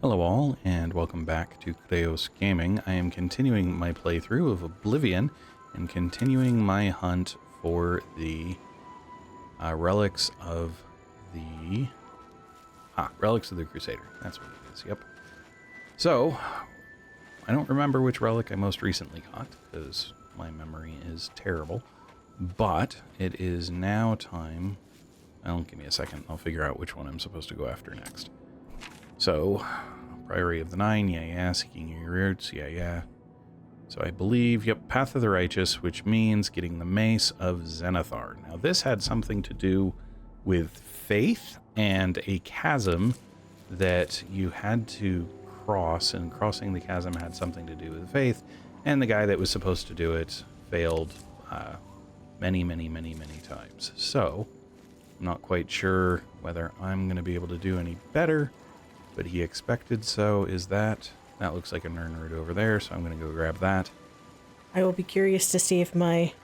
Hello all, and welcome back to Chreos Gaming. I am continuing my playthrough of Oblivion, and continuing my hunt for the relics of the... relics of the Crusader. That's what it is, yep. So, I don't remember which relic I most recently got, because my memory is terrible. But it is now time... Well, give me a second, I'll figure out which one I'm supposed to go after next. So, Priory of the Nine, yeah, Seeking Your Roots, yeah. So I believe, yep, Path of the Righteous, which means getting the Mace of Zenithar. Now this had something to do with faith and a chasm that you had to cross, and crossing the chasm had something to do with faith, and the guy that was supposed to do it failed many times. So, I'm not quite sure whether I'm going to be able to do any better, but he expected so. Is that looks like a Nirnoot over there, so I'm going to go grab that. I will be curious to see if my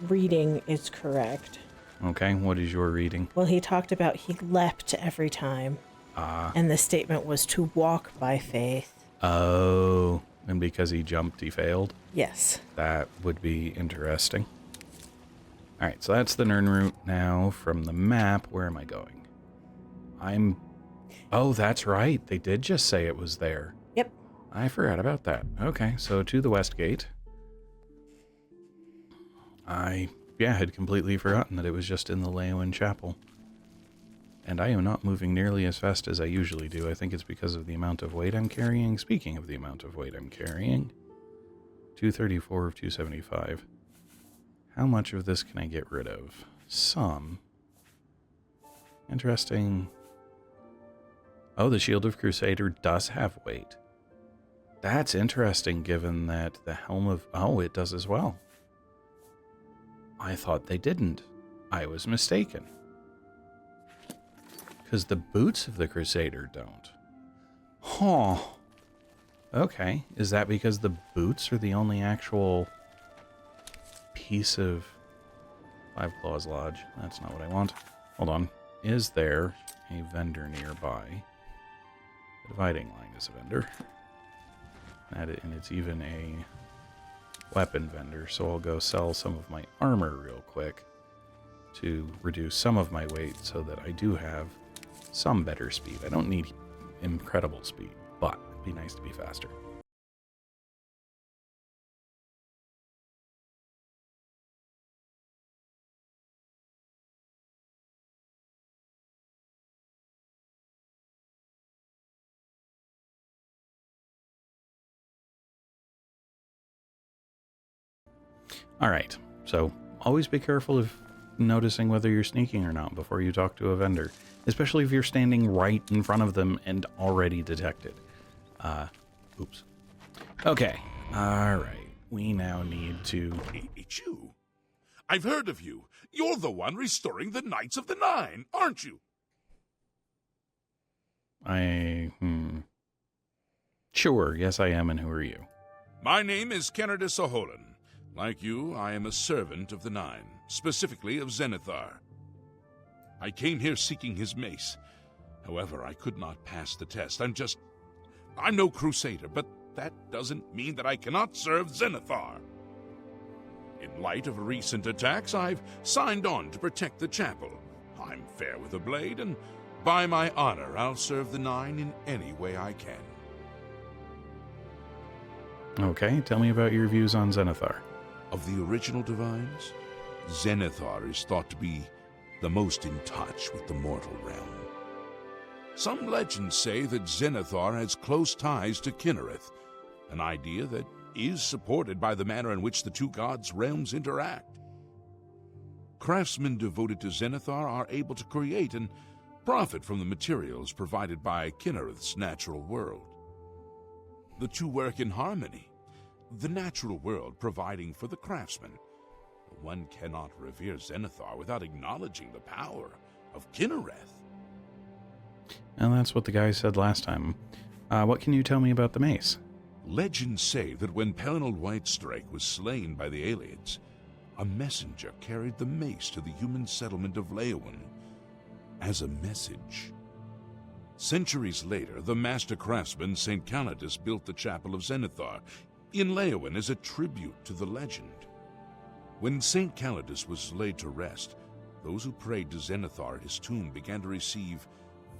reading is correct. Okay, what is your reading? Well, he talked about he leapt every time. And the statement was to walk by faith. Oh, and because he jumped, he failed? Yes. That would be interesting. Alright, so that's the Nirnoot now from the map. Where am I going? Oh, that's right. They did just say it was there. Yep. I forgot about that. Okay, so to the west gate. I had completely forgotten that it was just in the Leyawiin chapel. And I am not moving nearly as fast as I usually do. I think it's because of the amount of weight I'm carrying. Speaking of the amount of weight I'm carrying, 234 of 275. How much of this can I get rid of? Some. Interesting. Oh, the Shield of Crusader does have weight. That's interesting, given that the Helm of... Oh, it does as well. I thought they didn't. I was mistaken. Because the boots of the Crusader don't. Huh. Okay. Is that because the boots are the only actual piece of... Five Claws Lodge? That's not what I want. Hold on. Is there a vendor nearby? The Dividing Line is a vendor. And it's even a weapon vendor, so I'll go sell some of my armor real quick to reduce some of my weight so that I do have some better speed. I don't need incredible speed, but it'd be nice to be faster. All right, so always be careful of noticing whether you're sneaking or not before you talk to a vendor, especially if you're standing right in front of them and already detected. Oops. Okay, all right, we now need to... It's you. I've heard of you. You're the one restoring the Knights of the Nine, aren't you? Sure, yes I am, and who are you? My name is Kennedy Saholan. Like you, I am a servant of the Nine, specifically of Zenithar. I came here seeking his mace. However, I could not pass the test. I'm no Crusader, but that doesn't mean that I cannot serve Zenithar. In light of recent attacks, I've signed on to protect the chapel. I'm fair with a blade, and by my honor, I'll serve the Nine in any way I can. Okay, tell me about your views on Zenithar. Of the original divines, Zenithar is thought to be the most in touch with the mortal realm. Some legends say that Zenithar has close ties to Kynareth, an idea that is supported by the manner in which the two gods' realms interact. Craftsmen devoted to Zenithar are able to create and profit from the materials provided by Kynareth's natural world. The two work in harmony, the natural world providing for the craftsman. One cannot revere Zenithar without acknowledging the power of Kynareth. And that's what the guy said last time. What can you tell me about the mace? Legends say that when Pelennor Whitestrike was slain by the aliens, a messenger carried the mace to the human settlement of Leyawiin as a message. Centuries later, the master craftsman St. Calidus built the Chapel of Zenithar in Leyawiin as a tribute to the legend. When St. Calidus was laid to rest, those who prayed to Zenithar at his tomb began to receive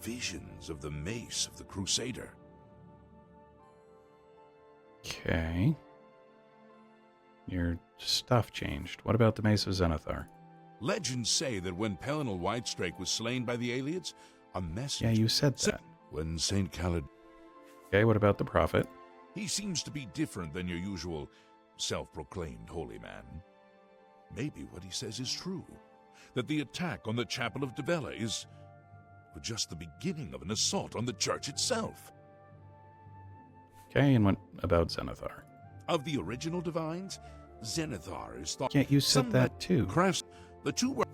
visions of the Mace of the Crusader. Okay. Your stuff changed. What about the Mace of Zenithar? Legends say that when Pellinal Whitestrake was slain by the Ayleids, a message... Yeah, you said that. When St. Calidus... Okay, what about the Prophet? He seems to be different than your usual self-proclaimed holy man. Maybe what he says is true. That the attack on the Chapel of Devella is just the beginning of an assault on the church itself. Okay, and what about Zenithar? Of the original divines, Zenithar is thought... Yeah, you said that too. Crafts, the two were...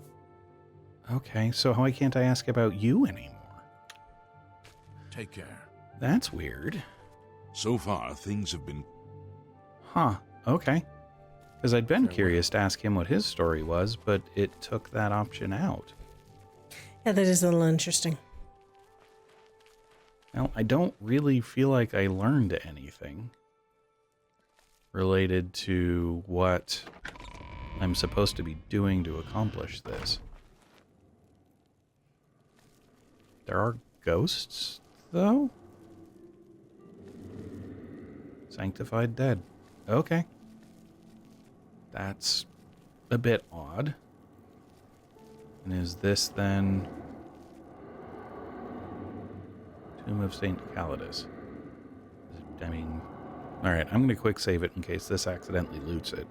Okay, so why can't I ask about you anymore? Take care. That's weird. So far, things have been... Huh, okay. Because I'd been Farewell. curious to ask him what his story was, but it took that option out. Yeah, that is a little interesting. Now, I don't really feel like I learned anything related to what I'm supposed to be doing to accomplish this. There are ghosts, though? Sanctified dead. Okay. That's a bit odd. And is this then... Tomb of St. Calidus? I mean... Alright, I'm going to quick save it in case this accidentally loots it.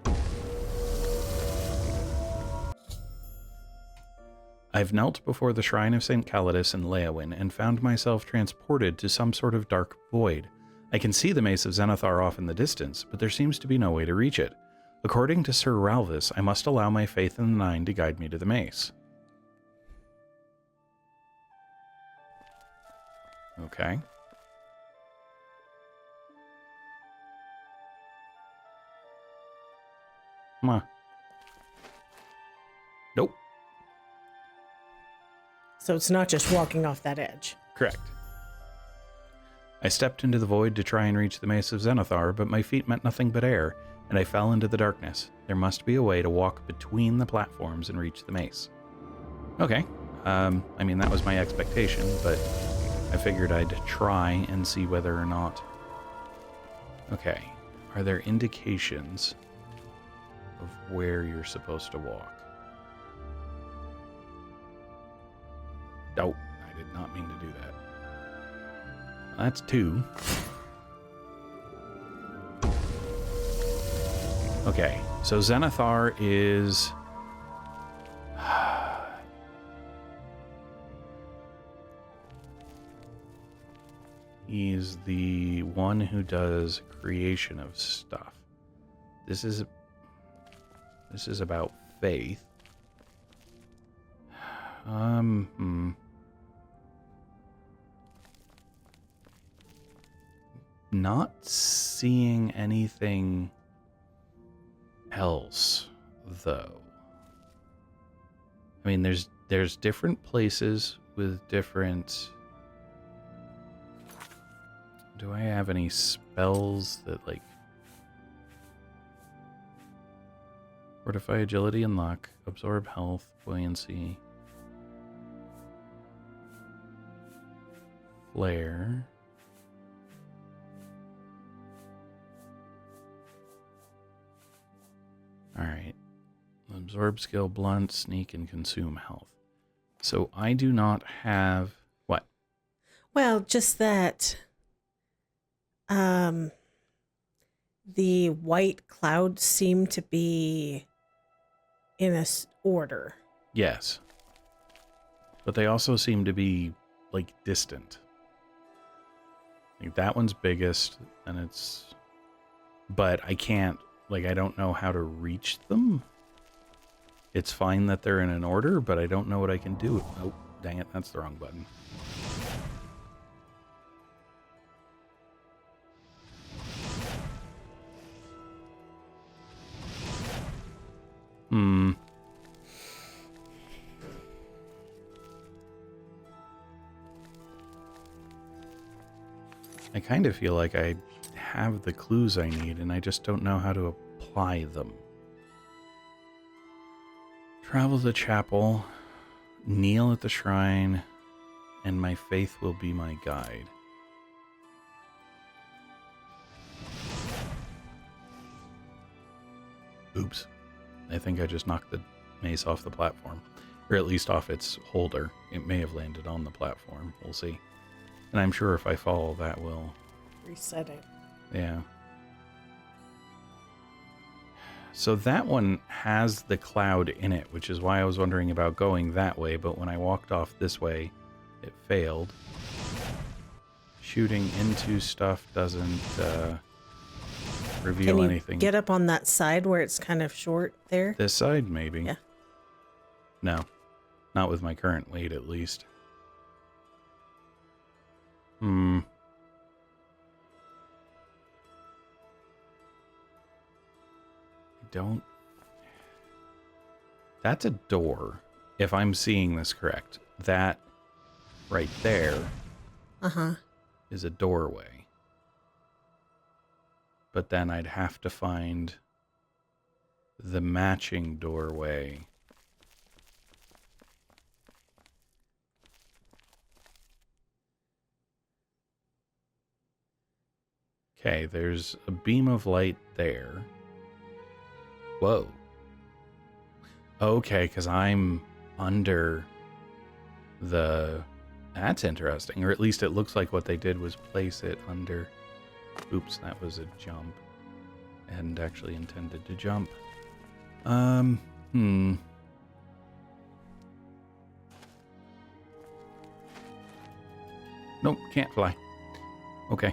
I've knelt before the shrine of St. Calidus in Leyawiin and found myself transported to some sort of dark void. I can see the Mace of Zenithar off in the distance, but there seems to be no way to reach it. According to Sir Ralvis, I must allow my faith in the Nine to guide me to the Mace. Okay. Come on. Nope. So it's not just walking off that edge. Correct. I stepped into the void to try and reach the Mace of Zenithar, but my feet met nothing but air, and I fell into the darkness. There must be a way to walk between the platforms and reach the Mace. Okay. I mean, that was my expectation, but I figured I'd try and see whether or not... Okay. Are there indications of where you're supposed to walk? Oh, I did not mean to do that. That's 2. Okay, so Zenithar is... He's the one who does creation of stuff. This is about faith. Not seeing anything else, though. I mean, there's different places with different... Do I have any spells that, like... Fortify agility and luck, absorb health, buoyancy, flare. Alright. Absorb skill, blunt, sneak, and consume health. So I do not have... What? Well, just that the white clouds seem to be in a order. Yes. But they also seem to be, like, distant. Like, that one's biggest, and it's... But I can't... Like, I don't know how to reach them. It's fine that they're in an order, but I don't know what I can do. Oh, dang it, that's the wrong button. I kind of feel like I have the clues I need, and I just don't know how to apply them. Travel to the chapel, kneel at the shrine, and my faith will be my guide. Oops. I think I just knocked the mace off the platform. Or at least off its holder. It may have landed on the platform. We'll see. And I'm sure if I fall, that will... reset it. Yeah. So that one has the cloud in it, which is why I was wondering about going that way, but when I walked off this way, it failed. Shooting into stuff doesn't reveal anything. Get up on that side where it's kind of short there? This side, maybe. Yeah. No. Not with my current weight, at least. I don't... That's a door, if I'm seeing this correct. That right there is a doorway. But then I'd have to find the matching doorway. Okay, there's a beam of light there. Whoa. Okay, because I'm under the... That's interesting. Or at least it looks like what they did was place it under... Oops, that was a jump. I hadn't actually intended to jump. Nope, can't fly. Okay.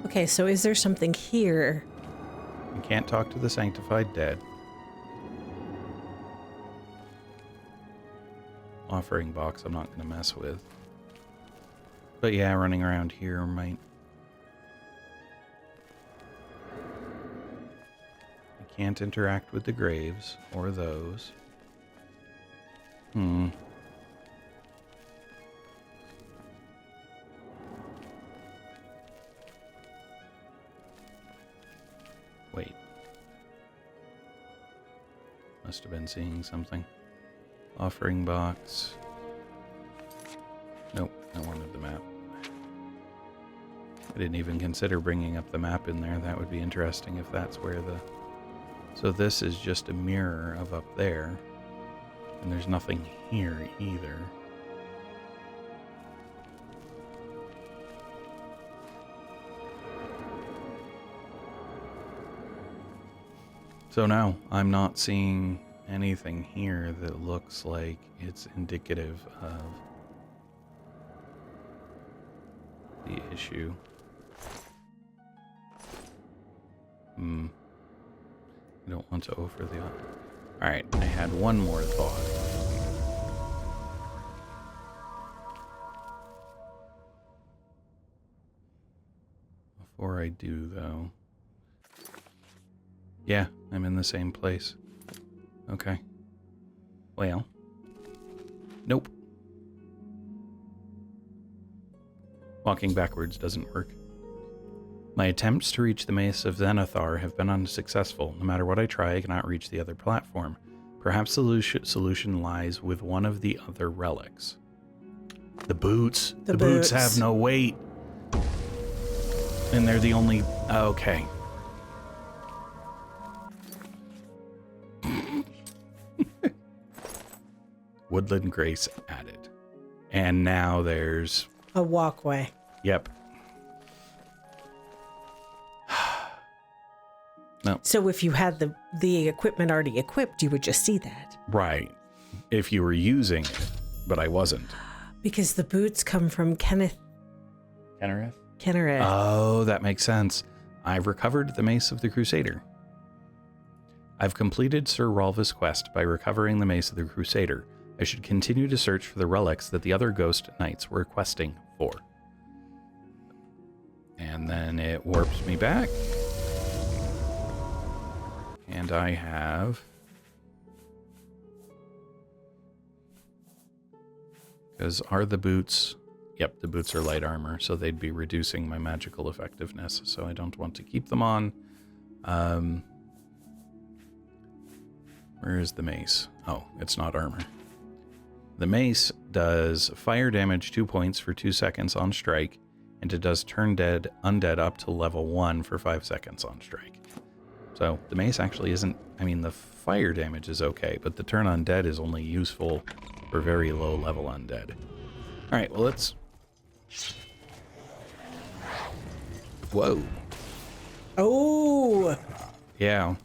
Okay, so is there something here? You can't talk to the sanctified dead. Offering box I'm not going to mess with. But yeah, running around here might... I can't interact with the graves or those. Wait. Must have been seeing something. Offering box. Nope, I wanted the map. I didn't even consider bringing up the map in there. That would be interesting if that's where the... So this is just a mirror of up there. And there's nothing here either. So now, I'm not seeing anything here that looks like it's indicative of the issue. I don't want to over the... Alright, I had one more thought. Before I do, though... Yeah, I'm in the same place. Okay. Well. Nope. Walking backwards doesn't work. My attempts to reach the Mace of Zenithar have been unsuccessful. No matter what I try, I cannot reach the other platform. Perhaps the solution lies with one of the other relics. The boots. The boots have no weight. And they're the only... Okay. Woodland Grace added. And now there's... A walkway. Yep. No. So if you had the equipment already equipped, you would just see that. Right. If you were using it, but I wasn't. Because the boots come from Kynareth. Oh, that makes sense. I've recovered the Mace of the Crusader. I've completed Sir Rolva's quest by recovering the Mace of the Crusader. I should continue to search for the relics that the other ghost knights were questing for. And then it warps me back. And I have Because are the boots... Yep, the boots are light armor, so they'd be reducing my magical effectiveness, so I don't want to keep them on. Where is the mace? Oh, it's not armor. The mace does fire damage 2 points for 2 seconds on strike, and it does turn undead up to level 1 for 5 seconds on strike. So the mace actually isn't... I mean, the fire damage is okay, but the turn undead is only useful for very low level undead. Alright, well let's... Whoa. Oh! Yeah.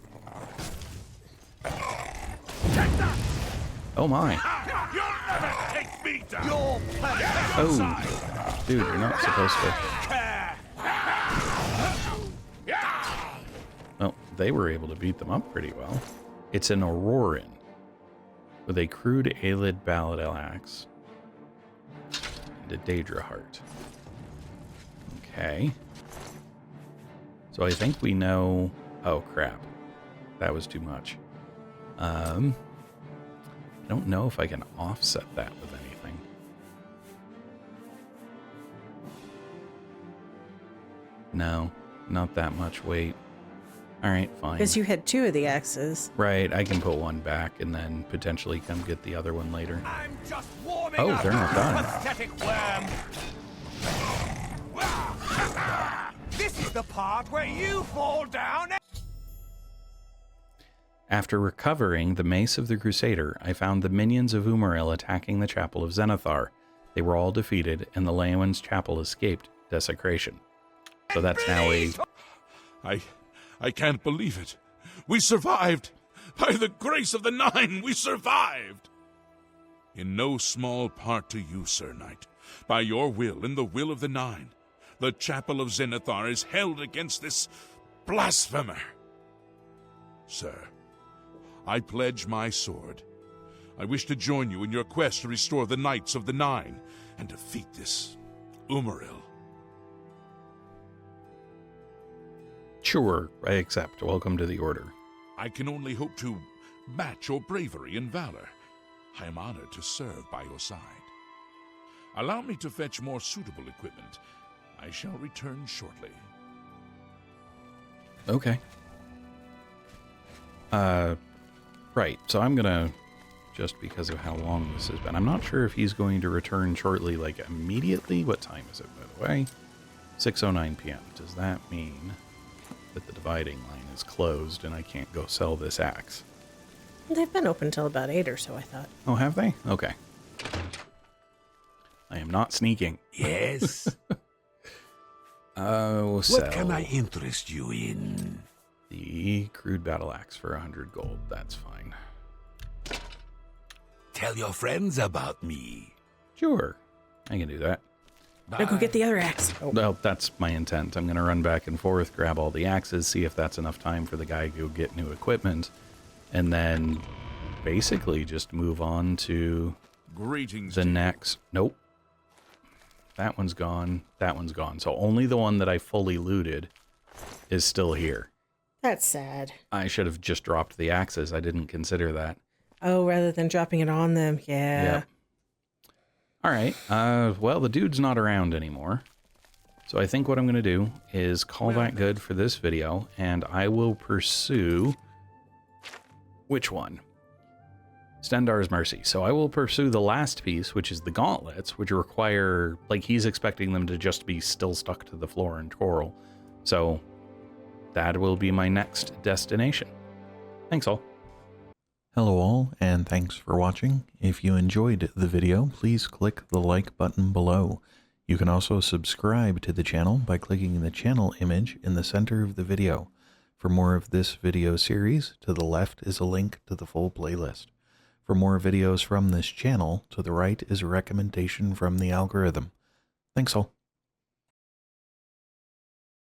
Oh my. Oh. Dude, you're not supposed to... Well, they were able to beat them up pretty well. It's an Auroran with a crude Aelid Ballad axe and a Daedra heart. Okay. So I think we know... Oh, crap. That was too much. I don't know if I can offset that with anything. No, not that much weight. Alright, fine. Because you had 2 of the axes. Right, I can put one back and then potentially come get the other one later. I'm just warming Oh, up, they're not done. pathetic worm. This is the part where you fall down. After recovering the Mace of the Crusader, I found the minions of Umaril attacking the Chapel of Zenithar. They were all defeated, and the Leyawiin's chapel escaped desecration. So that's now a... I can't believe it. We survived. By the grace of the Nine, we survived. In no small part to you, Sir Knight. By your will and the will of the Nine, the Chapel of Zenithar is held against this blasphemer. Sir, I pledge my sword. I wish to join you in your quest to restore the Knights of the Nine and defeat this Umaril. Sure, I accept. Welcome to the Order. I can only hope to match your bravery and valor. I am honored to serve by your side. Allow me to fetch more suitable equipment. I shall return shortly. Okay. Right, so I'm gonna, just because of how long this has been, I'm not sure if he's going to return shortly, like immediately. What time is it, by the way? 6:09 p.m. Does that mean that the dividing line is closed and I can't go sell this axe? They've been open till about 8 or so, I thought. Oh, have they? Okay. I am not sneaking. Yes? Oh, What can I interest you in? The crude battle axe for 100 gold. That's fine. Tell your friends about me. Sure. I can do that. Now go get the other axe. Oh. Well, that's my intent. I'm going to run back and forth, grab all the axes, see if that's enough time for the guy to go get new equipment, and then basically just move on to Greetings. the next... Nope. That one's gone. That one's gone. So only the one that I fully looted is still here. That's sad. I should have just dropped the axes. I didn't consider that. Oh, rather than dropping it on them. Yeah. Yep. All right. Well, the dude's not around anymore. So I think what I'm going to do is call that good for this video, and I will pursue... Which one? Stendarr's Mercy. So I will pursue the last piece, which is the gauntlets, which require... Like, he's expecting them to just be still stuck to the floor and twirl. So that will be my next destination. Thanks all. Hello all, and thanks for watching. If you enjoyed the video, please click the like button below. You can also subscribe to the channel by clicking the channel image in the center of the video. For more of this video series, to the left is a link to the full playlist. For more videos from this channel, to the right is a recommendation from the algorithm. Thanks all.